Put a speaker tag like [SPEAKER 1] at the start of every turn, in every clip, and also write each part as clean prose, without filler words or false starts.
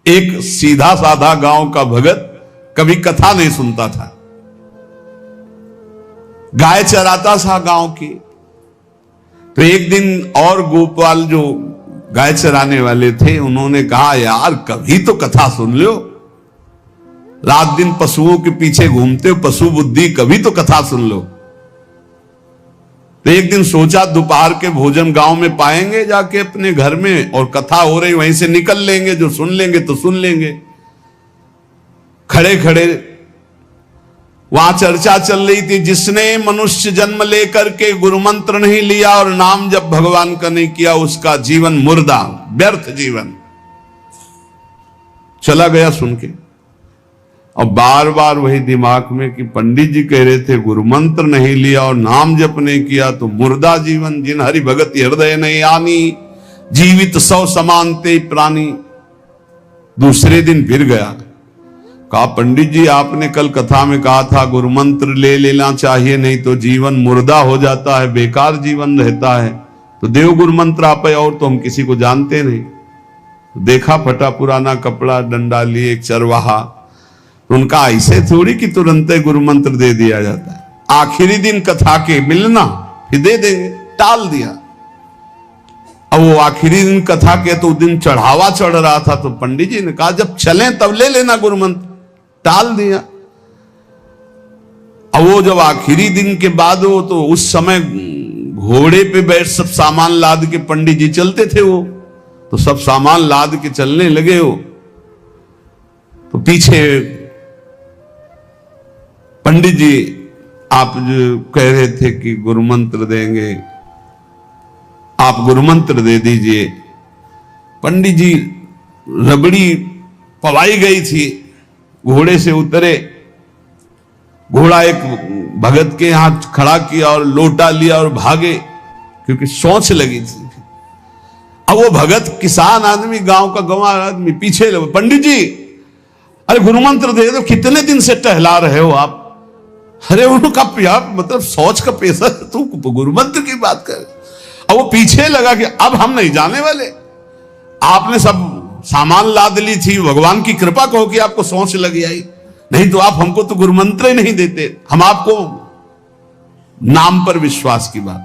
[SPEAKER 1] एक सीधा साधा गांव का भगत कभी कथा नहीं सुनता था, गाय चराता था गांव की। तो एक दिन और गोपाल जो गाय चराने वाले थे उन्होंने कहा, यार कभी तो कथा सुन लो, रात दिन पशुओं के पीछे घूमते हो, पशु बुद्धि, कभी तो कथा सुन लो। तो एक दिन सोचा दोपहर के भोजन गांव में पाएंगे जाके अपने घर में, और कथा हो रही वहीं से निकल लेंगे, जो सुन लेंगे तो सुन लेंगे। खड़े खड़े वहां चर्चा चल रही थी, जिसने मनुष्य जन्म लेकर के गुरु मंत्र नहीं लिया और नाम जब भगवान का नहीं किया, उसका जीवन मुर्दा, व्यर्थ जीवन। चला गया सुन के, और बार बार वही दिमाग में कि पंडित जी कह रहे थे गुरु मंत्र नहीं लिया और नाम जप नहीं किया तो मुर्दा जीवन। जिन हरि भगत हृदय नहीं आनी, जीवित सौ समानते प्राणी। दूसरे दिन फिर गया, कहा पंडित जी आपने कल कथा में कहा था गुरु मंत्र ले लेना चाहिए, नहीं तो जीवन मुर्दा हो जाता है, बेकार जीवन रहता है। तो देव गुरु मंत्र आप, और तो हम किसी को जानते नहीं। तो देखा फटा पुराना कपड़ा, डंडा लिए एक चरवाहा। तो उनका ऐसे थोड़ी कि तुरंत गुरु मंत्र दे दिया जाता है, आखिरी दिन कथा के मिलना फिर दे देंगे, टाल दिया। अब वो आखिरी दिन कथा के तो दिन चढ़ावा चढ़ रहा था, तो पंडित जी ने कहा जब चलें तब ले लेना गुरु मंत्र, टाल दिया। अब वो जब आखिरी दिन के बाद वो, तो उस समय घोड़े पे बैठ सब सामान लाद के पंडित जी चलते थे, वो तो सब सामान लाद के चलने लगे हो। तो पीछे पंडित जी आप जो कह रहे थे कि गुरु मंत्र देंगे, आप गुरु मंत्र दे दीजिए। पंडित जी रबड़ी पवाई गई थी, घोड़े से उतरे, घोड़ा एक भगत के यहां खड़ा किया और लोटा लिया और भागे, क्योंकि सोच लगी थी। अब वो भगत किसान आदमी, गांव का गंवार आदमी पीछे लगे, पंडित जी अरे गुरु मंत्र दे दो, कितने दिन से टहला रहे हो आप। अरे उनका यार मतलब सोच का पेशा, तू गुरु मंत्र की बात कर। अब वो पीछे लगा कि अब हम नहीं जाने वाले, आपने सब सामान लाद ली थी, भगवान की कृपा कहो कि आपको सोच लगी आई, नहीं तो आप हमको तो गुरु मंत्र ही नहीं देते, हम आपको नाम पर विश्वास की बात।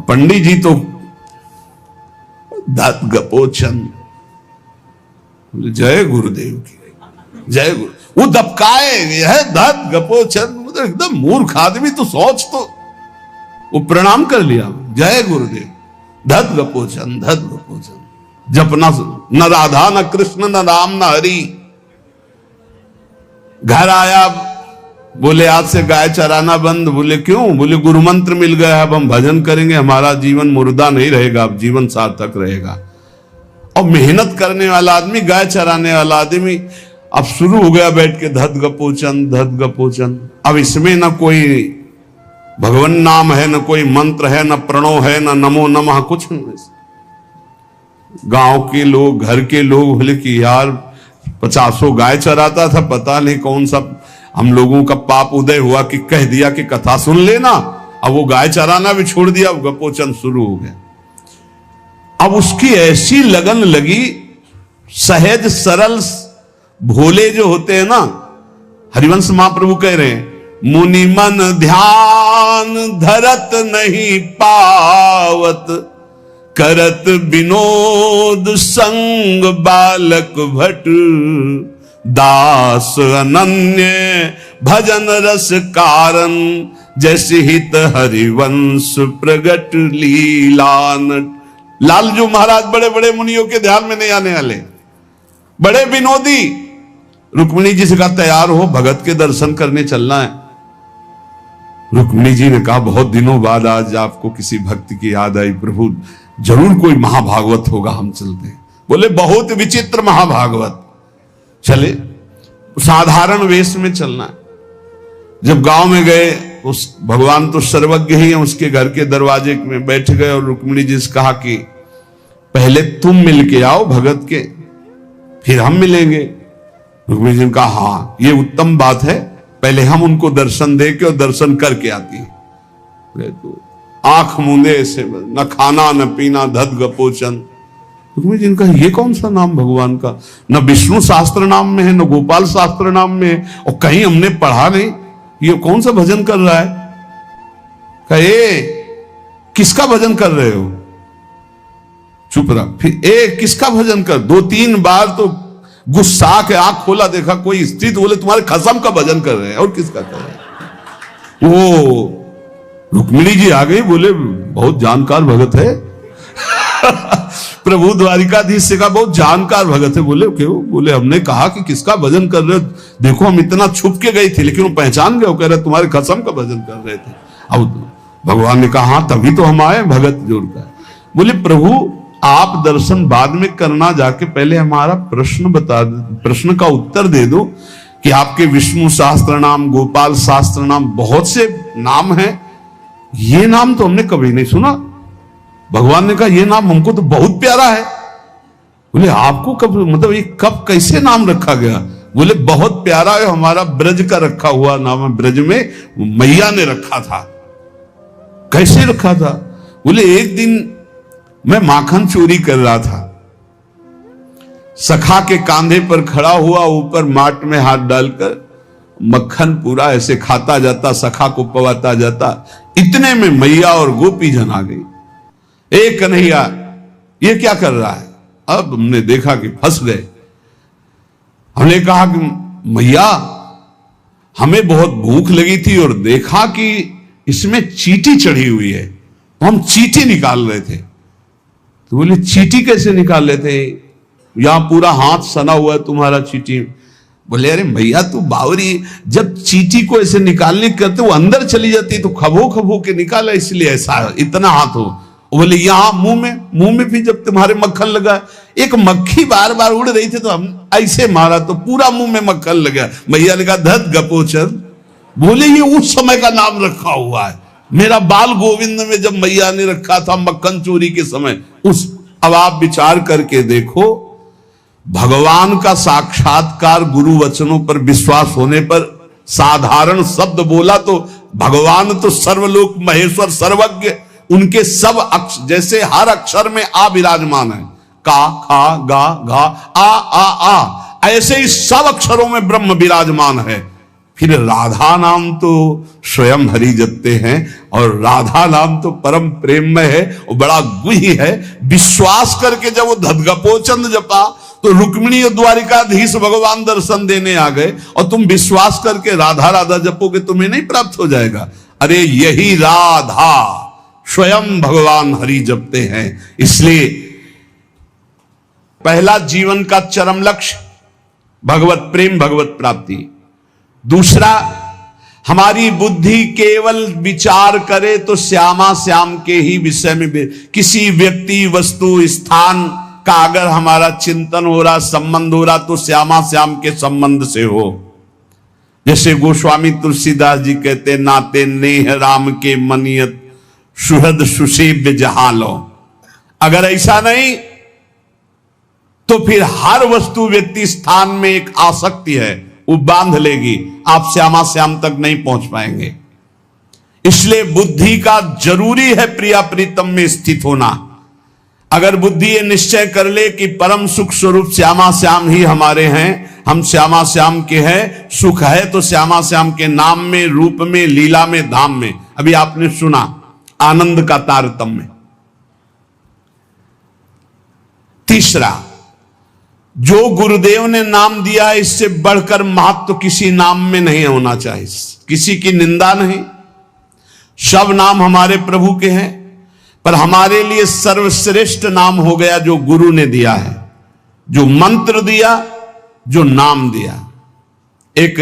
[SPEAKER 1] पंडित जी तो दात गपोचन, जय गुरुदेव की, जय गुरु। वो दबकाए है दात गपोचन, मतलब एकदम मूर्ख आदमी, तो सोच तो। वो प्रणाम कर लिया, जय गुरुदेव, धत गपोचन, धत गपोचन। जपना न राधा न कृष्ण न राम न हरि। घर आया, बोले आज से गाय चराना बंद। बोले क्यों? बोले गुरु मंत्र मिल गया, अब हम भजन करेंगे, हमारा जीवन मुर्दा नहीं रहेगा, अब जीवन सार्थक रहेगा। और मेहनत करने वाला आदमी, गाय चराने वाला आदमी, अब शुरू हो गया बैठ के धत गपोचन, धत गपोचन। अब इसमें न कोई भगवान नाम है, न कोई मंत्र है, न प्रणव है, न नमो नमः, कुछ नहीं। गांव के लोग, घर के लोग बोले कि यार 50 गाय चराता था, पता नहीं कौन सा हम लोगों का पाप उदय हुआ कि कह दिया कि कथा सुन लेना। अब वो गाय चराना भी छोड़ दिया, अब गपोचन शुरू हो गया। अब उसकी ऐसी लगन लगी, सहज सरल भोले जो होते हैं ना, हरिवंश महाप्रभु कह रहे हैं, मुनि मन ध्यान धरत नहीं पावत, करत विनोद संग बालक भट, दास अनन्य भजन रस कारण, जैसे हित हरिवंश प्रगट लीलान। लालजू महाराज बड़े बड़े मुनियों के ध्यान में नहीं आने वाले, बड़े विनोदी। रुक्मिणी जी से कहा तैयार हो, भगत के दर्शन करने चलना है। रुक्मिणी जी ने कहा बहुत दिनों बाद आज आपको किसी भक्त की याद आई, प्रभु जरूर कोई महाभागवत होगा, हम चलते हैं। बोले बहुत विचित्र महाभागवत। चले, साधारण वेश में चलना है। जब गांव में गए, उस भगवान तो सर्वज्ञ ही है, उसके घर के दरवाजे में बैठ गए और रुक्मिणी जी से कहा कि पहले तुम मिल के आओ भगत के, फिर हम मिलेंगे। रुक्मिणी जी ने कहा हाँ ये उत्तम बात है, पहले हम उनको दर्शन दे के और दर्शन करके आती है। तो आंख मूंदे से, न खाना न पीना, धत गपोचन। रुक्मिणी जी इनका ये कौन सा नाम भगवान का, न विष्णु शास्त्र नाम में है, न गोपाल शास्त्र नाम में है, और कहीं हमने पढ़ा नहीं, ये कौन सा भजन कर रहा है? कहे किसका भजन कर रहे हो? चुप रहा। फिर किसका भजन कर? 2-3 बार तो गुस्सा के आंख खोला, देखा कोई स्त्री, तो बोले तुम्हारे खसम का भजन कर रहे हैं। और किसका कर रहे हैं? वो रुक्मिणी जी आ गई, बोले बहुत जानकार भगत है प्रभु द्वारिकाधीश से कहा बहुत जानकार भगत है। बोले क्यों? बोले हमने कहा कि किसका भजन कर रहे हो, देखो हम इतना छुप के गई थी, लेकिन वो पहचान गए, वो कह रहे तुम्हारे खसम का भजन कर रहे थे। अब भगवान ने कहा हाँ तभी तो हम आए भगत जोड़कर। बोले प्रभु आप दर्शन बाद में करना, जाके पहले हमारा प्रश्न बता, प्रश्न का उत्तर दे दो कि आपके विष्णु सहस्त्र नाम, गोपाल सहस्त्र नाम, बहुत से नाम हैं, ये नाम तो हमने कभी नहीं सुना। भगवान ने कहा ये नाम हमको तो बहुत प्यारा है। बोले आपको कब, मतलब ये कब कैसे नाम रखा गया? बोले बहुत प्यारा है, हमारा ब्रज का रखा हुआ नाम है, ब्रज में मैया ने रखा था। कैसे रखा था? बोले एक दिन मैं माखन चोरी कर रहा था, सखा के कांधे पर खड़ा हुआ, ऊपर माट में हाथ डालकर मक्खन पूरा ऐसे खाता जाता, सखा को पवाता जाता। इतने में मैया और गोपी जन आ गई। एक कन्हैया ये क्या कर रहा है? अब हमने देखा कि फंस गए। हमने कहा कि मैया हमें बहुत भूख लगी थी और देखा कि इसमें चींटी चढ़ी हुई है, तो हम चींटी निकाल रहे थे। तो बोले चींटी कैसे निकाल रहे थे? यहां पूरा हाथ सना हुआ है तुम्हारा चींटी। बोले अरे भैया तू बावरी, जब चींटी को ऐसे निकालने करते वो अंदर चली जाती तो खबो खबो के निकाला, इसलिए ऐसा इतना हाथ हो। बोले यहां मुंह में भी जब तुम्हारे मक्खन लगा, एक मक्खी बार बार उड़ रही थी तो हम ऐसे मारा तो पूरा मुंह में मक्खन लगा। मैया ने कहा धत गपोचर। बोले ये उस समय का नाम रखा हुआ है, मेरा बाल गोविंद में जब मैया ने रखा था मक्खन चोरी के समय उस। अब आप विचार करके देखो, भगवान का साक्षात्कार गुरु वचनों पर विश्वास होने पर साधारण शब्द बोला तो भगवान तो सर्वलोक महेश्वर सर्वज्ञ, उनके सब अक्षर, जैसे हर अक्षर में आ विराजमान है, का खा गा घा आ, ऐसे ही सब अक्षरों में ब्रह्म विराजमान है। फिर राधा नाम तो स्वयं हरि जपते हैं, और राधा नाम तो परम प्रेम में है और बड़ा गुही है। विश्वास करके जब वो धदगपोचंद जपा तो रुक्मिणी और द्वारिकाधीश भगवान दर्शन देने आ गए, और तुम विश्वास करके राधा राधा जपोगे तुम्हें नहीं प्राप्त हो जाएगा? अरे यही राधा स्वयं भगवान हरि जपते हैं। इसलिए पहला जीवन का चरम लक्ष्य भगवत प्रेम, भगवत प्राप्ति। दूसरा, हमारी बुद्धि केवल विचार करे तो श्यामा श्याम के ही विषय में, किसी व्यक्ति वस्तु स्थान का अगर हमारा चिंतन हो रहा, संबंध हो रहा, तो श्यामा श्याम के संबंध से हो। जैसे गोस्वामी तुलसीदास जी कहते, नाते नेह राम के मनियत सुहृद सुसेव्य जहां लो। अगर ऐसा नहीं तो फिर हर वस्तु व्यक्ति स्थान में एक आसक्ति है, वो बांध लेगी, आप श्यामा श्याम तक नहीं पहुंच पाएंगे। इसलिए बुद्धि का जरूरी है प्रिया प्रीतम में स्थित होना। अगर बुद्धि ये निश्चय कर ले कि परम सुख स्वरूप श्यामा श्याम ही हमारे हैं, हम श्यामा श्याम के हैं, सुख है तो श्यामा श्याम के नाम में, रूप में, लीला में, धाम में। अभी आपने सुना आनंद का तारतम्य। तीसरा, जो गुरुदेव ने नाम दिया है इससे बढ़कर महत्व तो किसी नाम में नहीं होना चाहिए। किसी की निंदा नहीं, सब नाम हमारे प्रभु के हैं, पर हमारे लिए सर्वश्रेष्ठ नाम हो गया जो गुरु ने दिया है, जो मंत्र दिया, जो नाम दिया। एक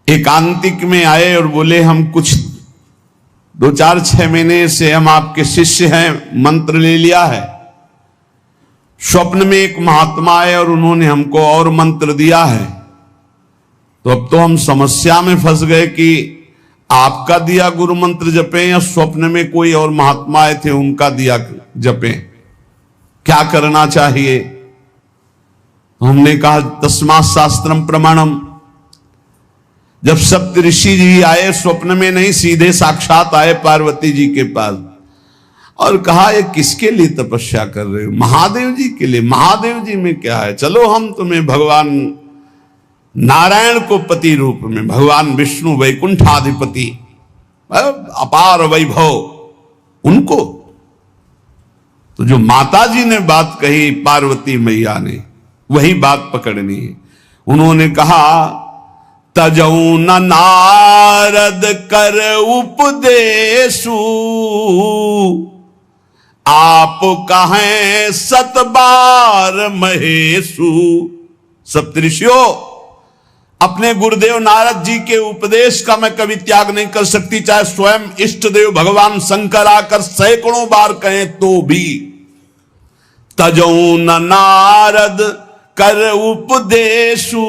[SPEAKER 1] एकांतिक में आए और बोले हम कुछ 2-4-6 महीने से हम आपके शिष्य हैं, मंत्र ले लिया है। स्वप्न में एक महात्मा आए और उन्होंने हमको और मंत्र दिया है, तो अब तो हम समस्या में फंस गए कि आपका दिया गुरु मंत्र जपें या स्वप्न में कोई और महात्मा आए थे उनका दिया जपें, क्या करना चाहिए? हमने कहा तस्मात् शास्त्रम प्रमाणम। जब सप्तऋषि जी आए, स्वप्न में नहीं, सीधे साक्षात आए पार्वती जी के पास। और कहा ये किसके लिए तपस्या कर रहे हो? महादेव जी के लिए। महादेव जी में क्या है, चलो हम तुम्हें भगवान नारायण को पति रूप में, भगवान विष्णु वैकुंठाधिपति अपार वैभव, उनको। तो जो माता जी ने बात कही पार्वती मैया ने, वही बात पकड़नी है। उन्होंने कहा तजऊ न नारद कर उपदेशु, आप कहें सतबार महेशु। सप्तऋषियों, अपने गुरुदेव नारद जी के उपदेश का मैं कभी त्याग नहीं कर सकती, चाहे स्वयं इष्ट देव भगवान शंकर आकर सैकड़ों बार कहें तो भी। तजऊ न नारद कर उपदेशु,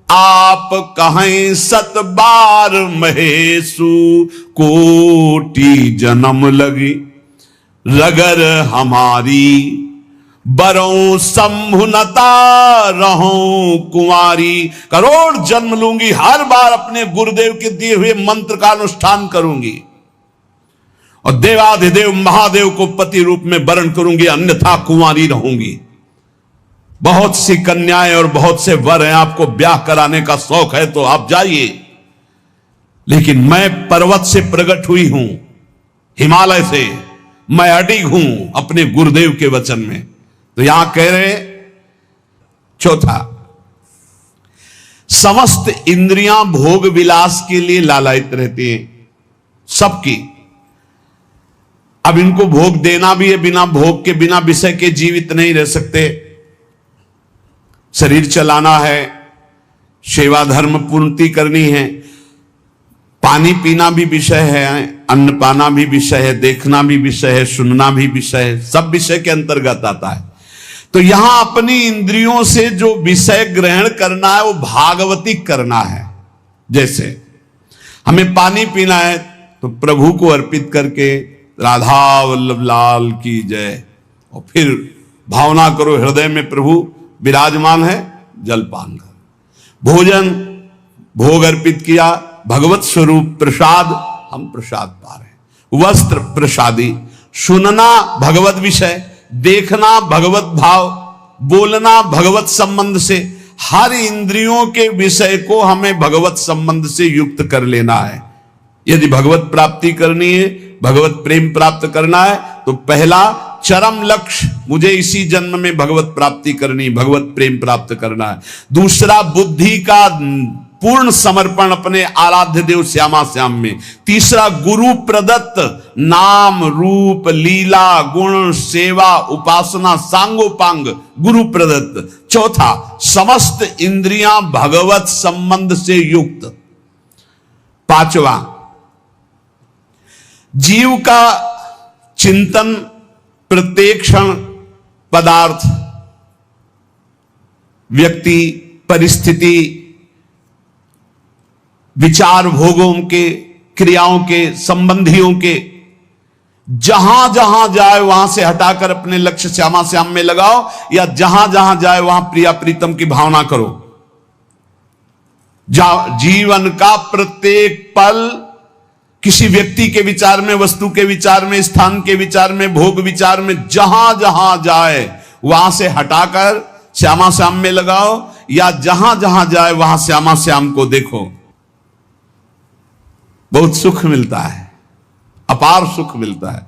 [SPEAKER 1] आप कहें सत बार महेशु। कोटि जन्म लगी रगर हमारी, बरों संभुनता रहूं कुंवारी। करोड़ जन्म लूंगी, हर बार अपने गुरुदेव के दिए हुए मंत्र का अनुष्ठान करूंगी और देवाधिदेव महादेव को पति रूप में वरण करूंगी, अन्यथा कुंवारी रहूंगी। बहुत सी कन्याएं और बहुत से वर हैं, आपको ब्याह कराने का शौक है तो आप जाइए, लेकिन मैं पर्वत से प्रकट हुई हूं, हिमालय से मैं अडिग हूं अपने गुरुदेव के वचन में। तो यहां कह रहे चौथा, समस्त इंद्रियां भोग विलास के लिए लालायित रहती हैं, सबकी। अब इनको भोग देना भी है, बिना भोग के, बिना विषय के जीवित नहीं रह सकते। शरीर चलाना है, सेवा धर्म पूर्ति करनी है, पानी पीना भी विषय है, अन्न पाना भी विषय है, देखना भी विषय है, सुनना भी विषय है, सब विषय के अंतर्गत आता है। तो यहां अपनी इंद्रियों से जो विषय ग्रहण करना है वो भागवतिक करना है। जैसे हमें पानी पीना है तो प्रभु को अर्पित करके राधा वल्लभ लाल की जय, और फिर भावना करो हृदय में प्रभु विराजमान है, जलपान कर। भोजन भोग अर्पित किया, भगवत स्वरूप प्रसाद, हम प्रसाद पा रहे हैं। वस्त्र प्रसादी, सुनना भगवत विषय, देखना भगवत भाव, बोलना भगवत संबंध से। हर इंद्रियों के विषय को हमें भगवत संबंध से युक्त कर लेना है। यदि भगवत प्राप्ति करनी है, भगवत प्रेम प्राप्त करना है, तो पहला चरम लक्ष्य, मुझे इसी जन्म में भगवत प्राप्ति करनी, भगवत प्रेम प्राप्त करना है। दूसरा, बुद्धि का पूर्ण समर्पण अपने आराध्य देव श्यामा श्याम में। तीसरा, गुरु प्रदत्त नाम रूप लीला गुण सेवा उपासना सांगोपांग गुरु प्रदत्त। चौथा, समस्त इंद्रियां भगवत संबंध से युक्त। पांचवा, जीव का चिंतन प्रत्येक क्षण पदार्थ, व्यक्ति, परिस्थिति, विचार भोगों के, क्रियाओं के, संबंधियों के, जहां जहां जाए वहां से हटाकर अपने लक्ष्य श्यामा श्याम में लगाओ, या जहां जहां जाए वहां प्रिया प्रीतम की भावना करो। जीवन का प्रत्येक पल किसी व्यक्ति के विचार में, वस्तु के विचार में, स्थान के विचार में, भोग विचार में, जहां जहां जाए वहां से हटाकर श्यामा श्याम में लगाओ, या जहां जहां जाए वहां श्यामा श्याम को देखो। बहुत सुख मिलता है, अपार सुख मिलता है।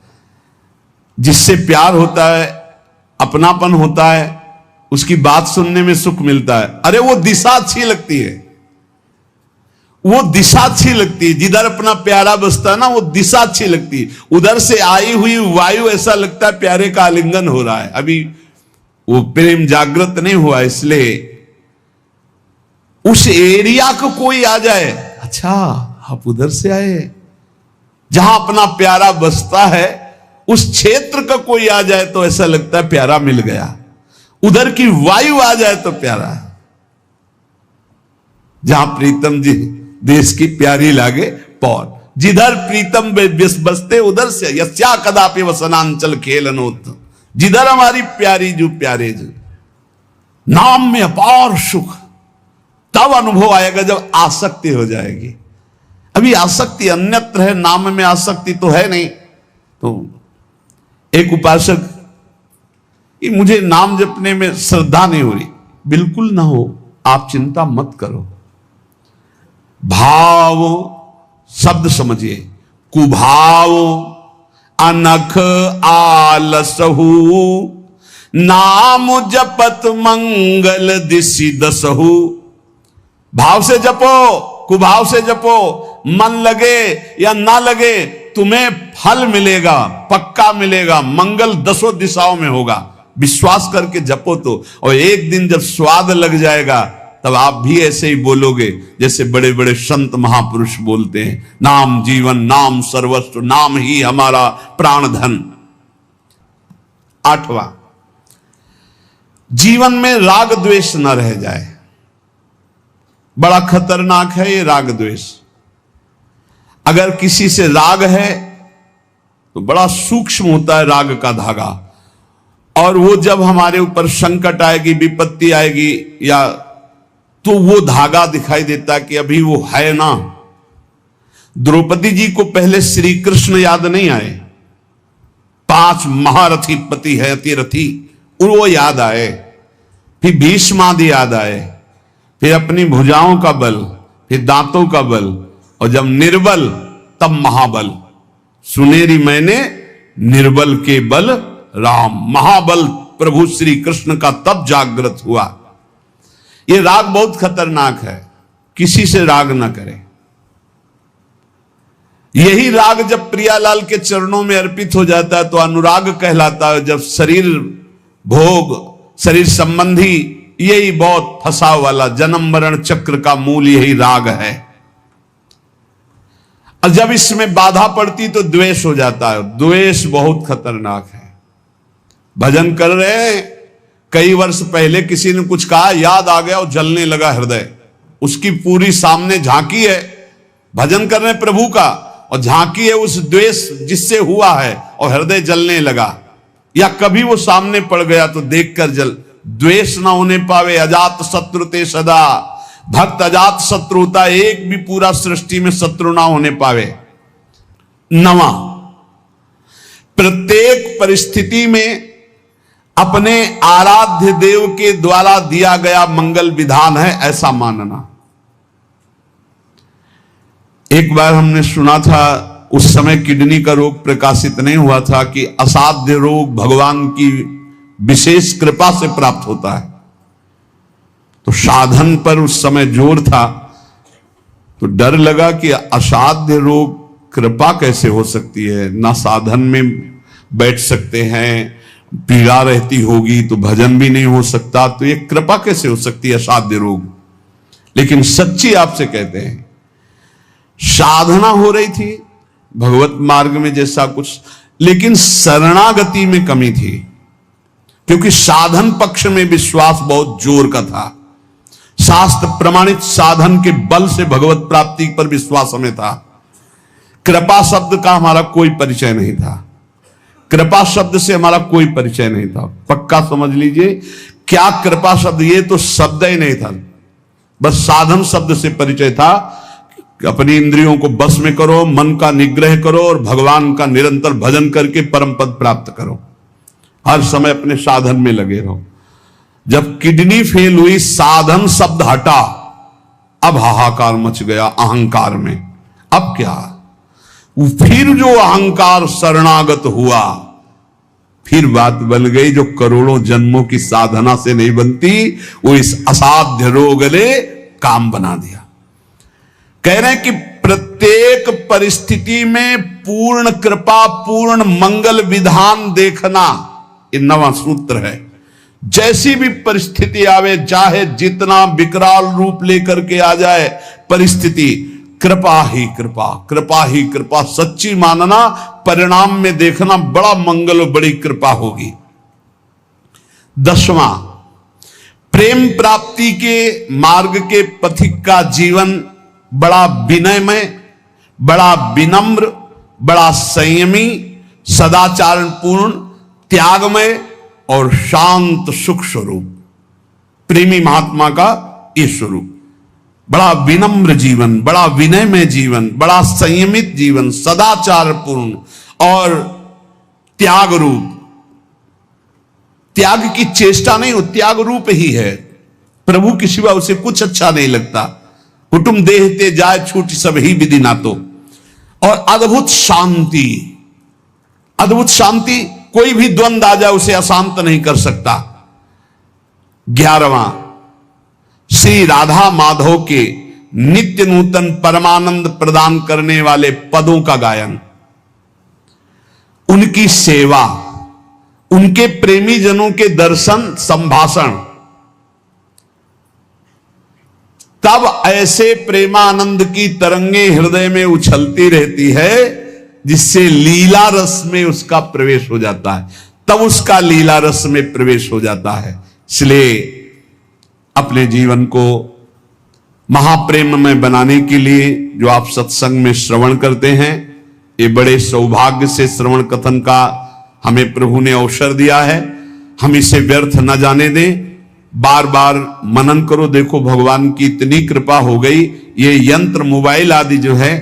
[SPEAKER 1] जिससे प्यार होता है, अपनापन होता है, उसकी बात सुनने में सुख मिलता है। अरे वो दिशा अच्छी लगती है, वो दिशा अच्छी लगती है। जिधर अपना प्यारा बसता है ना, वो दिशा अच्छी लगती है। उधर से आई हुई वायु ऐसा लगता है प्यारे का आलिंगन हो रहा है, अभी वो प्रेम जागृत नहीं हुआ। इसलिए उस एरिया को कोई आ जाए, अच्छा आप उधर से आए, जहां अपना प्यारा बसता है उस क्षेत्र का कोई आ जाए तो ऐसा लगता है प्यारा मिल गया। उधर की वायु आ जाए तो प्यारा। जहां प्रीतम जी देश की प्यारी लागे पौर, जिधर प्रीतम बसते उधर से यस्या कदापि वसनांचल खेलनोत। जिधर हमारी प्यारी जो प्यारे जो, नाम में अपार सुख तब अनुभव आएगा जब आसक्ति हो जाएगी। अभी आसक्ति अन्यत्र है, नाम में आसक्ति तो है नहीं। तो एक उपासक, ये मुझे नाम जपने में श्रद्धा नहीं हो रही, बिल्कुल ना हो, आप चिंता मत करो। भाव शब्द समझिए, कुभाव अनख आलसहु, नाम जपत मंगल दिशि दसहु। भाव से जपो, कुभाव से जपो, मन लगे या ना लगे तुम्हें फल मिलेगा, पक्का मिलेगा, मंगल दसों दिशाओं में होगा। विश्वास करके जपो तो, और एक दिन जब स्वाद लग जाएगा तब आप भी ऐसे ही बोलोगे जैसे बड़े बड़े संत महापुरुष बोलते हैं, नाम जीवन, नाम सर्वस्व, नाम ही हमारा प्राण धन। 8वां, जीवन में राग द्वेष न रह जाए। बड़ा खतरनाक है ये राग द्वेष। अगर किसी से राग है तो बड़ा सूक्ष्म होता है राग का धागा, और वो जब हमारे ऊपर संकट आएगी, विपत्ति आएगी, या तो वो धागा दिखाई देता कि अभी वो है ना। द्रौपदी जी को पहले श्री कृष्ण याद नहीं आए, 5 महारथी पति है अतिरथी, वो याद आए, फिर भीष्म आदि याद आए, फिर अपनी भुजाओं का बल, फिर दांतों का बल, और जब निर्बल तब महाबल। सुनेरी मैंने निर्बल के बल राम, महाबल प्रभु श्री कृष्ण का तब जागृत हुआ। ये राग बहुत खतरनाक है, किसी से राग ना करें। यही राग जब प्रियालाल के चरणों में अर्पित हो जाता है तो अनुराग कहलाता है। जब शरीर भोग, शरीर संबंधी, यही बहुत फंसाव वाला जन्म मरण चक्र का मूल यही राग है। और जब इसमें बाधा पड़ती तो द्वेष हो जाता है। द्वेष बहुत खतरनाक है। भजन कर रहे हैं, कई वर्ष पहले किसी ने कुछ कहा, याद आ गया और जलने लगा हृदय, उसकी पूरी सामने झांकी है। भजन कर रहे हैं प्रभु का और झांकी है उस द्वेष जिससे हुआ है और हृदय जलने लगा। या कभी वो सामने पड़ गया तो देखकर जल, द्वेष ना होने पावे। अजात शत्रु ते सदा, भक्त अजात शत्रु होता, एक भी पूरा सृष्टि में शत्रु ना होने पावे। 9वां, प्रत्येक परिस्थिति में अपने आराध्य देव के द्वारा दिया गया मंगल विधान है ऐसा मानना। एक बार हमने सुना था, उस समय किडनी का रोग प्रकाशित नहीं हुआ था, कि असाध्य रोग भगवान की विशेष कृपा से प्राप्त होता है। तो साधन पर उस समय जोर था, तो डर लगा कि असाध्य रोग कृपा कैसे हो सकती है, ना साधन में बैठ सकते हैं, पीड़ा रहती होगी तो भजन भी नहीं हो सकता, तो ये कृपा कैसे हो सकती है असाध्य रोग। लेकिन सच्ची आपसे कहते हैं, साधना हो रही थी भगवत मार्ग में जैसा कुछ, लेकिन शरणागति में कमी थी, क्योंकि साधन पक्ष में विश्वास बहुत जोर का था। शास्त्र प्रमाणित साधन के बल से भगवत प्राप्ति पर विश्वास हमें था। कृपा शब्द का हमारा कोई परिचय नहीं था, कृपा शब्द से हमारा कोई परिचय नहीं था। पक्का समझ लीजिए, क्या कृपा शब्द, ये तो शब्द ही नहीं था, बस साधन शब्द से परिचय था। अपनी इंद्रियों को बस में करो, मन का निग्रह करो और भगवान का निरंतर भजन करके परम पद प्राप्त करो। हर समय अपने साधन में लगे रहो। जब किडनी फेल हुई, साधन शब्द हटा, अब हाहाकार मच गया अहंकार में। अब क्या, फिर जो अहंकार शरणागत हुआ, फिर बात बन गई जो करोड़ों जन्मों की साधना से नहीं बनती, वो इस असाध्य रोग ने काम बना दिया। कह रहे हैं कि प्रत्येक परिस्थिति में पूर्ण कृपा, पूर्ण मंगल विधान देखना, ये 9वां सूत्र है। जैसी भी परिस्थिति आवे, चाहे जितना विकराल रूप लेकर के आ जाए परिस्थिति, कृपा ही कृपा, कृपा ही कृपा, सच्ची मानना, परिणाम में देखना बड़ा मंगल और बड़ी कृपा होगी। 10वां, प्रेम प्राप्ति के मार्ग के पथिक का जीवन बड़ा विनयमय, बड़ा विनम्र, बड़ा संयमी, सदाचारण पूर्ण, त्यागमय और शांत सुख स्वरूप, प्रेमी महात्मा का ये स्वरूप। बड़ा विनम्र जीवन, बड़ा विनयमय जीवन, बड़ा संयमित जीवन, सदाचार पूर्ण और त्याग रूप, त्याग की चेष्टा नहीं, वो त्याग रूप ही है। प्रभु के सिवा उसे कुछ अच्छा नहीं लगता। कुटुंब देहते जाए छूट सब ही विधि ना तो। और अद्भुत शांति, अद्भुत शांति, कोई भी द्वंद आ जाए उसे अशांत नहीं कर सकता। 11वां, श्री राधा माधव के नित्य नूतन परमानंद प्रदान करने वाले पदों का गायन, उनकी सेवा, उनके प्रेमी जनों के दर्शन संभाषण, तब ऐसे प्रेमानंद की तरंगे हृदय में उछलती रहती है जिससे लीला रस में उसका प्रवेश हो जाता है, तब उसका लीला रस में प्रवेश हो जाता है। इसलिए अपने जीवन को महाप्रेम में बनाने के लिए जो आप सत्संग में श्रवण करते हैं, ये बड़े सौभाग्य से श्रवण कथन का हमें प्रभु ने अवसर दिया है। हम इसे व्यर्थ न जाने दें, बार बार मनन करो। देखो भगवान की इतनी कृपा हो गई, ये यंत्र मोबाइल आदि जो है,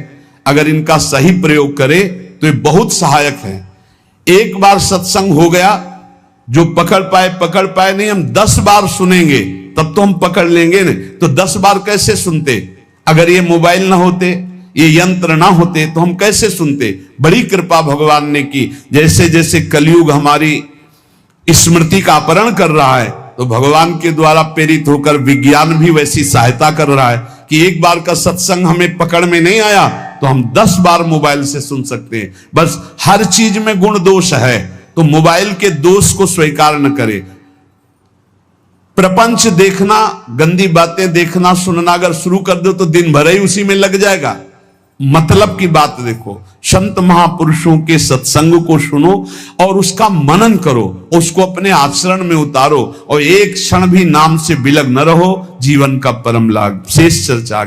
[SPEAKER 1] अगर इनका सही प्रयोग करे तो ये बहुत सहायक है। एक बार सत्संग हो गया, जो पकड़ पाए नहीं, हम 10 बार सुनेंगे तब तो हम पकड़ लेंगे ना। तो 10 बार कैसे सुनते? अगर ये मोबाइल ना होते, ये यंत्र ना होते तो हम कैसे सुनते? बड़ी कृपा भगवान ने की। जैसे जैसे कलयुग हमारी स्मृति का अपहरण कर रहा है, तो भगवान के द्वारा प्रेरित होकर विज्ञान भी वैसी सहायता कर रहा है कि एक बार का सत्संग हमें पकड़ में नहीं आया तो हम 10 बार मोबाइल से सुन सकते हैं। बस हर चीज में गुण दोष है, तो मोबाइल के दोष को स्वीकार न करें। प्रपंच देखना, गंदी बातें देखना सुनना अगर शुरू कर दो तो दिन भर ही उसी में लग जाएगा। मतलब की बात देखो, संत महापुरुषों के सत्संग को सुनो और उसका मनन करो, उसको अपने आचरण में उतारो और एक क्षण भी नाम से विलग न रहो। जीवन का परम लाभ। शेष चर्चा